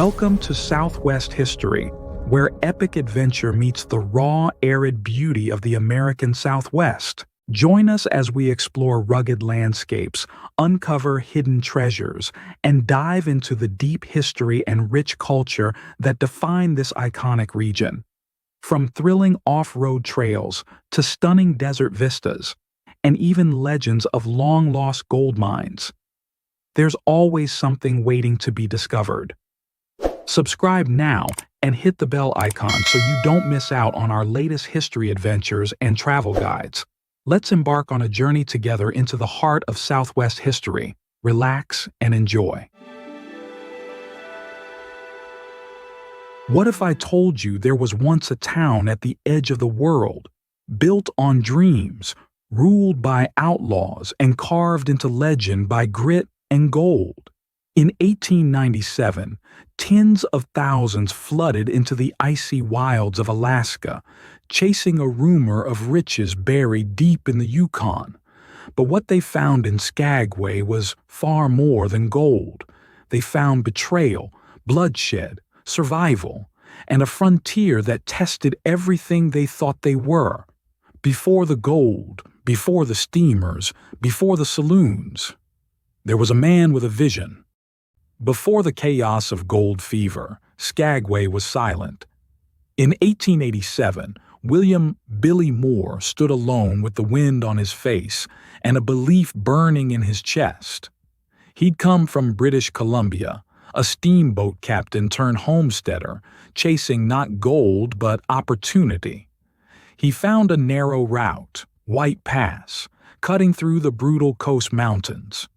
Welcome to Southwest History, where epic adventure meets the raw, arid beauty of the American Southwest. Join us as we explore rugged landscapes, uncover hidden treasures, and dive into the deep history and rich culture that define this iconic region. From thrilling off-road trails to stunning desert vistas, and even legends of long-lost gold mines, there's always something waiting to be discovered. Subscribe now and hit the bell icon so you don't miss out on our latest history adventures and travel guides. Let's embark on a journey together into the heart of Southwest history. Relax and enjoy. What if I told you there was once a town at the edge of the world, built on dreams, ruled by outlaws, and carved into legend by grit and gold? In 1897, tens of thousands flooded into the icy wilds of Alaska, chasing a rumor of riches buried deep in the Yukon. But what they found in Skagway was far more than gold. They found betrayal, bloodshed, survival, and a frontier that tested everything they thought they were. Before the gold, before the steamers, before the saloons, there was a man with a vision. Before the chaos of gold fever, Skagway was silent. In 1887, William "Billy" Moore stood alone with the wind on his face and a belief burning in his chest. He'd come from British Columbia, a steamboat captain turned homesteader, chasing not gold but opportunity. He found a narrow route, White Pass, cutting through the brutal coast mountains.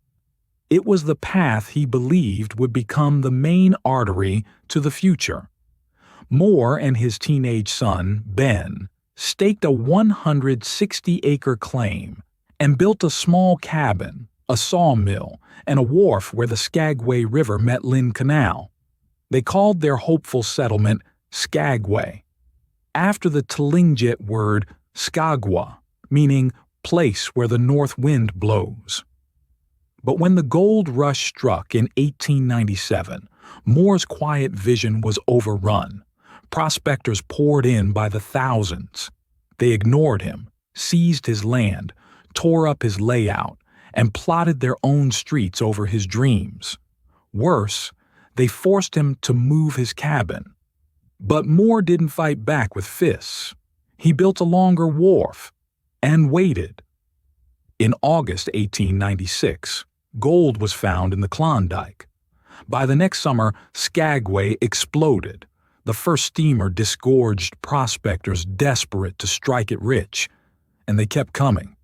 It was the path he believed would become the main artery to the future. Moore and his teenage son, Ben, staked a 160-acre claim and built a small cabin, a sawmill, and a wharf where the Skagway River met Lynn Canal. They called their hopeful settlement Skagway, after the Tlingit word Skagwa, meaning place where the north wind blows. But when the gold rush struck in 1897, Moore's quiet vision was overrun. Prospectors poured in by the thousands. They ignored him, seized his land, tore up his layout, and plotted their own streets over his dreams. Worse, they forced him to move his cabin. But Moore didn't fight back with fists. He built a longer wharf and waited. In August 1896, gold was found in the Klondike. By the next summer, Skagway exploded. The first steamer disgorged prospectors desperate to strike it rich, and they kept coming.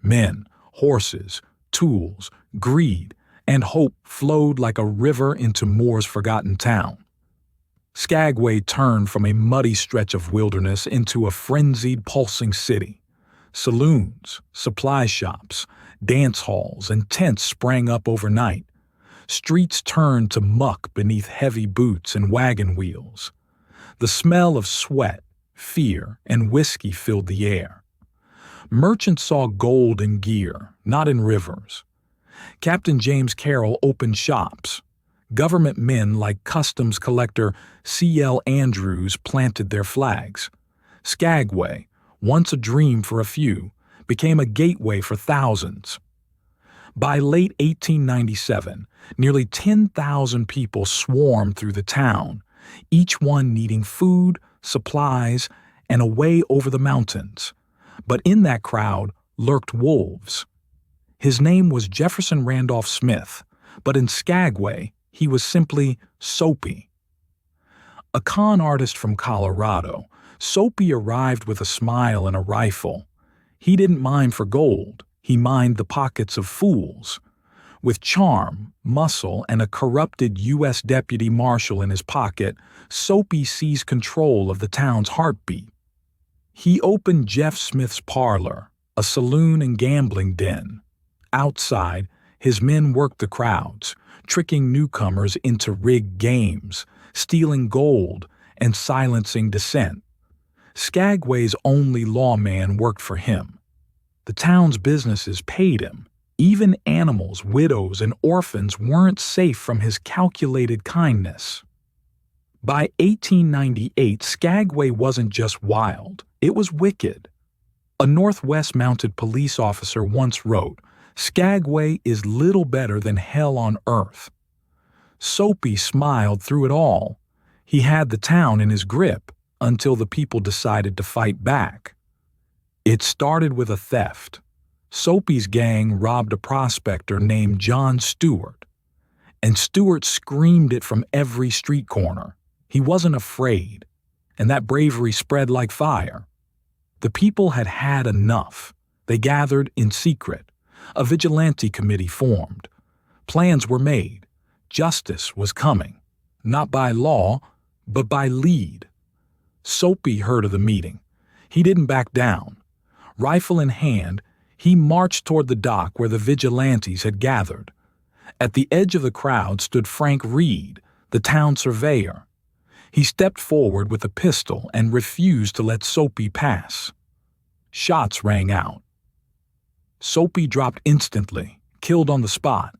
Men, horses, tools, greed, and hope flowed like a river into Moore's forgotten town. Skagway turned from a muddy stretch of wilderness into a frenzied, pulsing city. Saloons, supply shops, dance halls, and tents sprang up overnight. Streets turned to muck beneath heavy boots and wagon wheels. The smell of sweat, fear, and whiskey filled the air. Merchants saw gold in gear, not in rivers. Captain James Carroll opened shops. Government men like customs collector C.L. Andrews planted their flags. Skagway, once a dream for a few, became a gateway for thousands. By late 1897, nearly 10,000 people swarmed through the town, each one needing food, supplies, and a way over the mountains. But in that crowd lurked wolves. His name was Jefferson Randolph Smith, but in Skagway, he was simply Soapy. A con artist from Colorado, Soapy arrived with a smile and a rifle. He didn't mine for gold, he mined the pockets of fools. With charm, muscle, and a corrupted U.S. deputy marshal in his pocket, Soapy seized control of the town's heartbeat. He opened Jeff Smith's parlor, a saloon and gambling den. Outside, his men worked the crowds, tricking newcomers into rigged games, stealing gold, and silencing dissent. Skagway's only lawman worked for him. The town's businesses paid him. Even animals, widows, and orphans weren't safe from his calculated kindness. By 1898, Skagway wasn't just wild, it was wicked. A Northwest Mounted Police officer once wrote, "Skagway is little better than hell on earth." Soapy smiled through it all. He had the town in his grip until the people decided to fight back. It started with a theft. Soapy's gang robbed a prospector named John Stewart, and Stewart screamed it from every street corner. He wasn't afraid, and that bravery spread like fire. The people had had enough. They gathered in secret. A vigilante committee formed. Plans were made. Justice was coming, not by law, but by lead. Soapy heard of the meeting. He didn't back down. Rifle in hand, he marched toward the dock where the vigilantes had gathered. At the edge of the crowd stood Frank Reid, the town surveyor. He stepped forward with a pistol and refused to let Soapy pass. Shots rang out. Soapy dropped instantly, killed on the spot,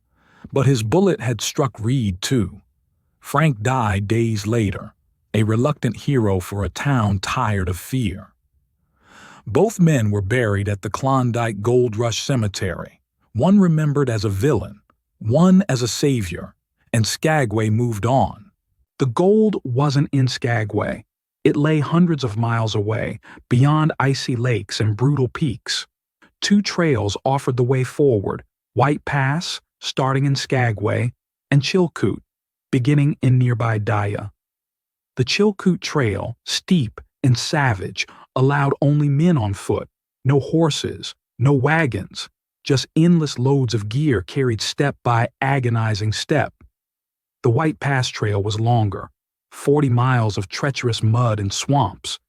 but his bullet had struck Reid too. Frank died days later, a reluctant hero for a town tired of fear. Both men were buried at the Klondike Gold Rush Cemetery, one remembered as a villain, one as a savior, and Skagway moved on. The gold wasn't in Skagway. It lay hundreds of miles away, beyond icy lakes and brutal peaks. Two trails offered the way forward: White Pass, starting in Skagway, and Chilkoot, beginning in nearby Daya. The Chilkoot Trail, steep and savage, allowed only men on foot, no horses, no wagons, just endless loads of gear carried step by agonizing step. The White Pass Trail was longer, 40 miles of treacherous mud and swamps.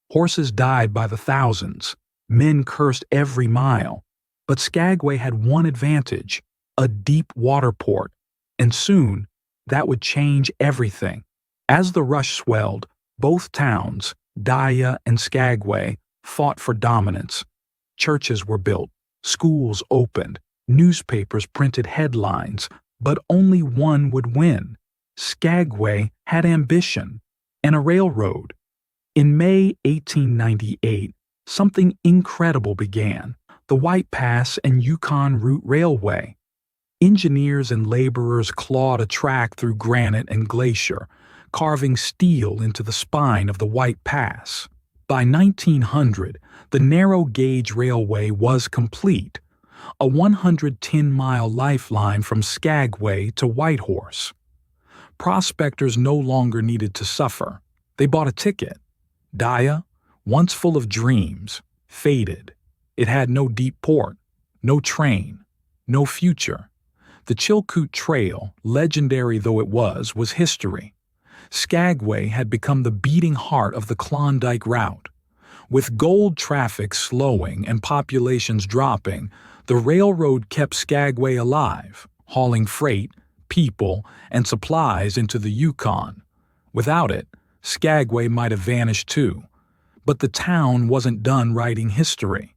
Horses died by the thousands. Men cursed every mile. But Skagway had one advantage: a deep water port, and soon that would change everything. As the rush swelled, both towns, Daya and Skagway, fought for dominance. Churches were built, schools opened, newspapers printed headlines, but only one would win. Skagway had ambition and a railroad. In May 1898, something incredible began: the White Pass and Yukon Route Railway. Engineers and laborers clawed a track through granite and glacier, carving steel into the spine of the White Pass. By 1900, the narrow-gauge railway was complete, a 110-mile lifeline from Skagway to Whitehorse. Prospectors no longer needed to suffer. They bought a ticket. Daya, once full of dreams, faded. It had no deep port, no train, no future. The Chilkoot Trail, legendary though it was history. Skagway had become the beating heart of the Klondike route. With gold traffic slowing and populations dropping, the railroad kept Skagway alive, hauling freight, people, and supplies into the Yukon. Without it, Skagway might have vanished too. But the town wasn't done writing history.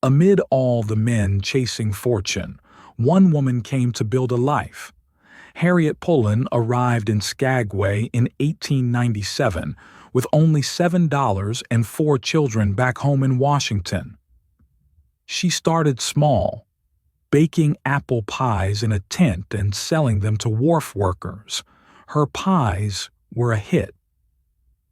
Amid all the men chasing fortune, one woman came to build a life. Harriet Pullen arrived in Skagway in 1897 with only $7 and 4 children back home in Washington. She started small, baking apple pies in a tent and selling them to wharf workers. Her pies were a hit.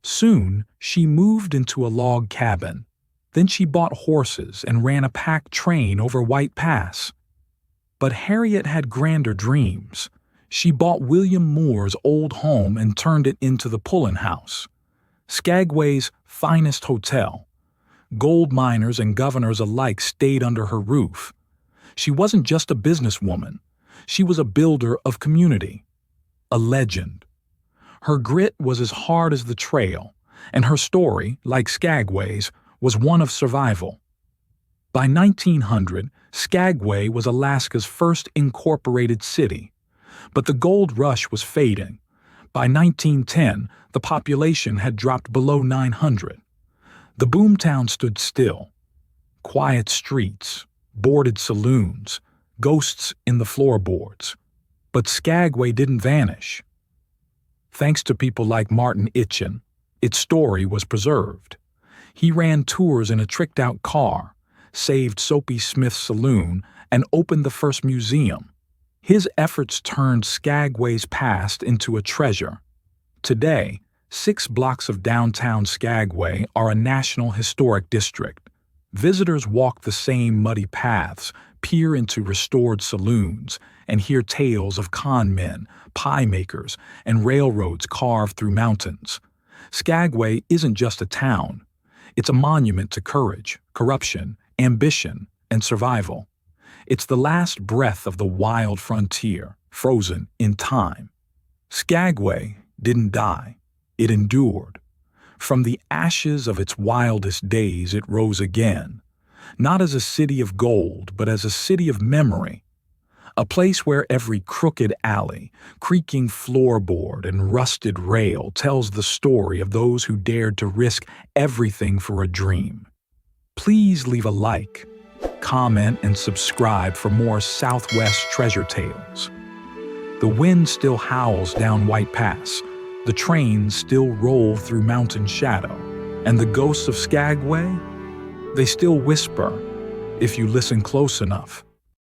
Soon, she moved into a log cabin. Then she bought horses and ran a pack train over White Pass. But Harriet had grander dreams. She bought William Moore's old home and turned it into the Pullen House, Skagway's finest hotel. Gold miners and governors alike stayed under her roof. She wasn't just a businesswoman. She was a builder of community, a legend. Her grit was as hard as the trail, and her story, like Skagway's, was one of survival. By 1900, Skagway was Alaska's first incorporated city. But the gold rush was fading. By 1910, the population had dropped below 900. The boomtown stood still. Quiet streets, boarded saloons, ghosts in the floorboards. But Skagway didn't vanish. Thanks to people like Martin Itchen, its story was preserved. He ran tours in a tricked-out car, saved Soapy Smith's saloon, and opened the first museum. His efforts turned Skagway's past into a treasure. Today, 6 blocks of downtown Skagway are a National Historic District. Visitors walk the same muddy paths, peer into restored saloons, and hear tales of con men, pie makers, and railroads carved through mountains. Skagway isn't just a town. It's a monument to courage, corruption, ambition, and survival. It's the last breath of the wild frontier, frozen in time. Skagway didn't die. It endured. From the ashes of its wildest days, it rose again, not as a city of gold, but as a city of memory, a place where every crooked alley, creaking floorboard, and rusted rail tells the story of those who dared to risk everything for a dream. Please leave a like, comment, and subscribe for more Southwest treasure tales. The wind still howls down White Pass, the trains still roll through mountain shadow, and the ghosts of Skagway, they still whisper if you listen close enough.